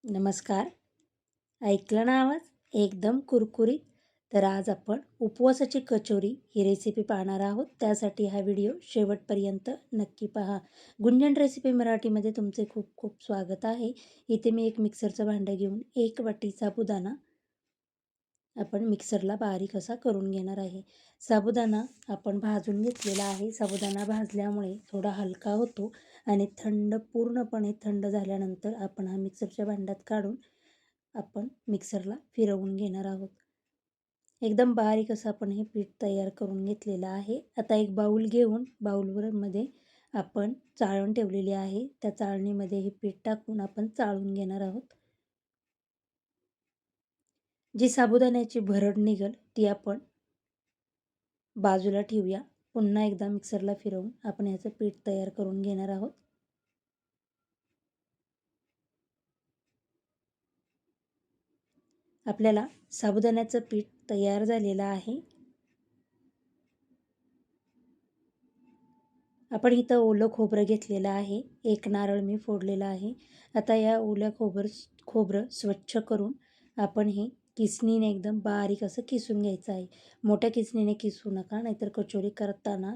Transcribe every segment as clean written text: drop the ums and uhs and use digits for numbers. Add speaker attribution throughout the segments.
Speaker 1: नमस्कार. ऐकलं ना आवाज? एकदम कुरकुरीत. तर आज आपण उपवासाची कचोरी ही रेसिपी पाहणार आहोत. त्यासाठी हा व्हिडिओ शेवटपर्यंत नक्की पहा. गुंजन रेसिपी मराठीमध्ये तुमचे खूप खूप स्वागत आहे. इथे मी एक मिक्सरचं भांडं घेऊन 1 वाटी साबुदाणा आपण मिक्सरला बारीक असा करून घेणार आहे. साबुदाणा आपण भाजून घेतलेला आहे. साबुदाणा भाजल्यामुळे थोडा हलका होतो आणि पूर्णपणे थंड झाल्यानंतर आपण हा मिक्सरच्या भांड्यात काढून आपण मिक्सरला फिरवून घेणार आहोत. एकदम बारीक असं आपण हे पीठ तयार करून घेतलेलं आहे. आता एक बाऊल घेऊन मध्ये आपण चाळण ठेवलेली आहे. त्या चाळणीमध्ये हे पीठ टाकून आपण चाळून घेणार आहोत. जी साबुदाण्याची भरड निघेल ती आपण बाजूला ठेवूया. पुन्हा एकदा मिक्सरला फिरवून आपण याचं पीठ तयार करून घेणार आहोत. आपल्याला साबुदाण्याचं पीठ तयार झालेलं आहे. आपण इथं ओलं खोबरं घेतलेलं आहे. 1 नारळ मी फोडलेला आहे. आता या ओल्या खोबरं स्वच्छ करून आपण हे किसणीने एकदम बारीक असं किसून घ्यायचं आहे. मोठ्या किसणीने किसू नका, नाहीतर कचोरी करताना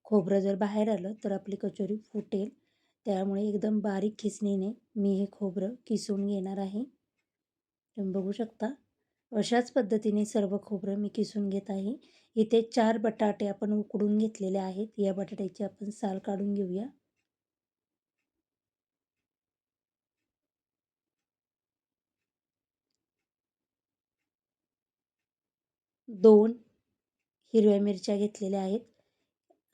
Speaker 1: खोबरं जर बाहेर आलं तर आपली कचोरी फुटेल. त्यामुळे एकदम बारीक खिसणीने मी हे खोबरं किसून घेणार आहे. तुम्ही बघू शकता. अशाच पद्धतीने सर्व खोबरं मी किसून घेत आहे. इथे 4 बटाटे आपण उकडून घेतलेले आहेत. या बटाट्याची आपण साल काढून घेऊया. 2 हिरव्या मिरच्या घेतलेल्या आहेत.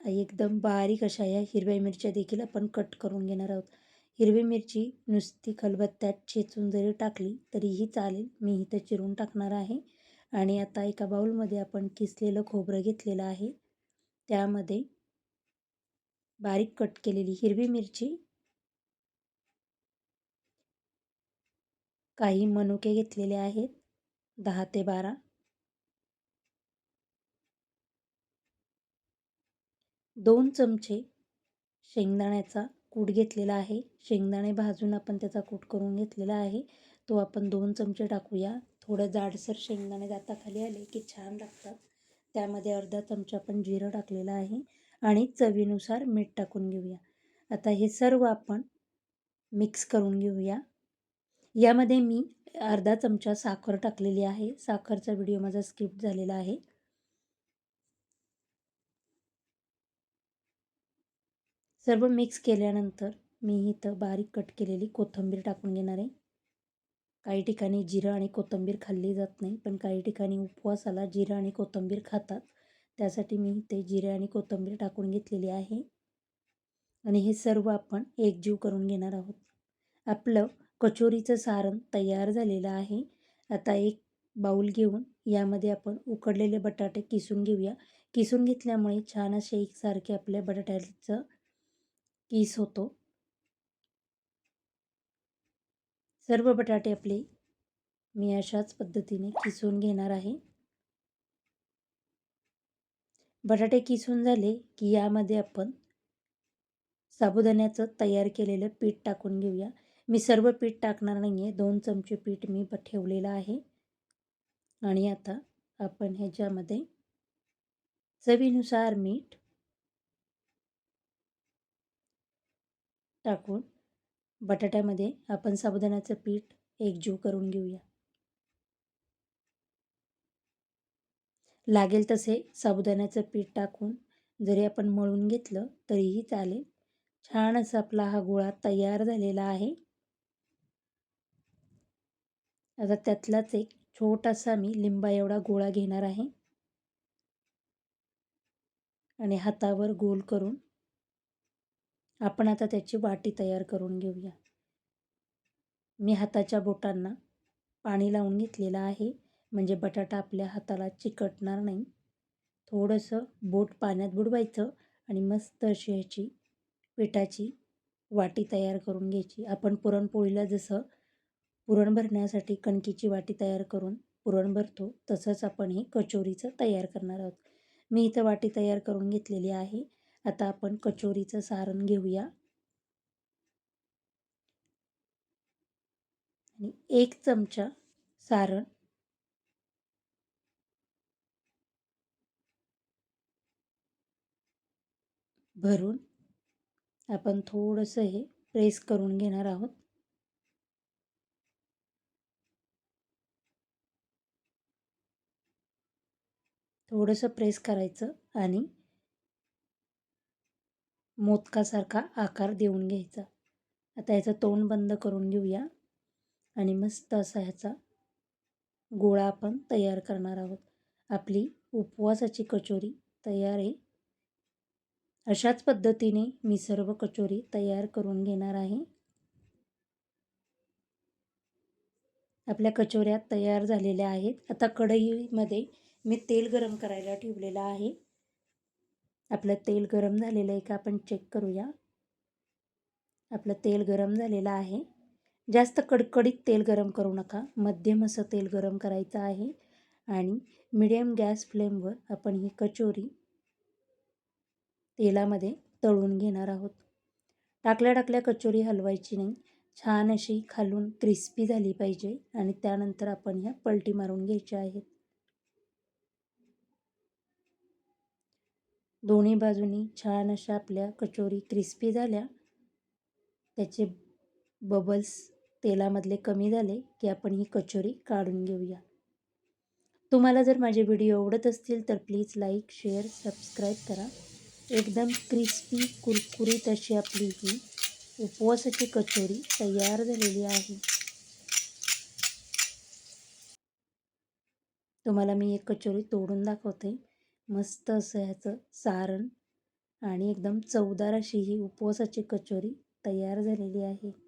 Speaker 1: एकदम बारीक अशा या हिरव्या मिरच्या देखील आपण कट करून घेणार आहोत. हिरवी मिरची नुसती खलबत्त्यात चेचून जरी टाकली तरीही चालेल. मी इथं चिरून टाकणार आहे. आणि आता एका बाउलमध्ये आपण किसलेलं खोबरं घेतलेलं आहे. त्यामध्ये बारीक कट केलेली हिरवी मिरची, काही मनुके घेतलेले आहेत 10 ते 12, 2 चमचे शेंगदाण्याचा कूट घेतलेला आहे. शेंगदाणे भाजून आपण त्याचा कूट करून घेतलेला आहे. तो आपण 2 चमचे टाकूया. थोडं जाडसर शेंगदाणे दाताखाली आले की छान लागतात. त्यामध्ये अर्धा चमचा आपण जिरं टाकलेलं आहे आणि चवीनुसार मीठ टाकून घेऊया. आता हे सर्व आपण मिक्स करून घेऊया. यामध्ये मी अर्धा चमचा साखर टाकलेली आहे. साखरचा व्हिडिओ माझा स्किप झालेला आहे. सर्व मिक्स केल्यानंतर मी इथं बारीक कट केलेली कोथिंबीर टाकून घेणार आहे. काही ठिकाणी जिरं आणि कोथिंबीर खाल्ली जात नाही, पण काही ठिकाणी उपवासाला जिरं आणि कोथिंबीर खातात. त्यासाठी मी इथे जिरे आणि कोथिंबीर टाकून घेतलेली आहे. आणि हे सर्व आपण एकजीव करून घेणार आहोत. आपलं कचोरीचं सारण तयार झालेलं आहे. आता एक बाऊल घेऊन यामध्ये आपण उकडलेले बटाटे किसून घेऊया. किसून घेतल्यामुळे छान असे एकसारखे आपल्या बटाट्याचं किस होतो. सर्व बटाटे आपले मी अशाच पद्धतीने किसून घेणार आहे. बटाटे किसून झाले की यामध्ये आपण साबुदाण्याचं तयार केलेलं पीठ टाकून घेऊया. मी सर्व पीठ टाकणार नाही आहे. 2 चमचे पीठ मी ठेवलेलं आहे. आणि आता आपण ह्याच्यामध्ये चवीनुसार मीठ टाकून बटाट्यामध्ये आपण साबुदाण्याचं पीठ एकजीव करून घेऊया. लागेल तसे साबुदाण्याचं पीठ टाकून जरी आपण मळून घेतलं तरीही चालेल. छान असा आपला हा गोळा तयार झालेला आहे. आता त्यातलाच एक छोटासा मी लिंबा एवढा गोळा घेणार आहे आणि हातावर गोल करून आपण आता त्याची वाटी तयार करून घेऊया. मी हाताच्या बोटांना पाणी लावून घेतलेलं आहे, म्हणजे बटाटा आपल्या हाताला चिकटणार नाही. थोडंसं बोट पाण्यात बुडवायचं आणि मस्त अशी ह्याची पिठाची वाटी तयार करून घ्यायची. आपण पुरणपोळीला जसं पुरण भरण्यासाठी कणकीची वाटी तयार करून पुरण भरतो, तसंच आपण हे कचोरीचं तयार करणार आहोत. मी इथं वाटी तयार करून घेतलेली आहे. आता आपण कचोरीचं सारण घेऊया. आणि 1 चमचा सारण भरून आपण थोडंसं हे प्रेस करून घेणार आहोत. थोडंसं प्रेस करायचं आणि मोदकासारखा आकार देऊन घ्यायचा. आता याचं तोंड बंद करून घेऊया आणि मस्त असा ह्याचा गोळा आपण तयार करणार आहोत. आपली उपवासाची कचोरी तयार आहे. अशाच पद्धतीने मी सर्व कचोरी तयार करून घेणार आहे. आपल्या कचोऱ्या तयार झालेल्या आहेत. आता कढईमध्ये मी तेल गरम करायला ठेवलेलं आहे. आपलं तेल गरम झालेलं आहे का आपण चेक करूया. आपलं तेल गरम झालेलं आहे. जास्त कडकडीत तेल गरम करू नका, मध्यम असं तेल गरम करायचं आहे आणि मिडियम गॅस फ्लेमवर आपण ही कचोरी तेलामध्ये तळून घेणार आहोत. टाकल्या कचोरी हलवायची नाही. छान अशी खालून क्रिस्पी झाली पाहिजे आणि त्यानंतर आपण ह्या पलटी मारून घ्यायच्या आहेत. दोन्ही बाजूनी छान अशा आपल्या कचोरी क्रिस्पी झाल्या. त्याचे बबल्स तेलामधले कमी झाले की आपण ही कचोरी काढून घेऊया. तुम्हाला जर माझे व्हिडिओ आवडत असतील तर प्लीज लाईक, शेअर, सबस्क्राईब करा. एकदम क्रिस्पी कुरकुरीत अशी आपली ही उपवासाची कचोरी तयार झालेली आहे. तुम्हाला मी एक कचोरी तोडून दाखवते. मस्त असं ह्याचं सारण आणि एकदम चवदार अशी ही उपवासाची कचोरी तयार झालेली आहे.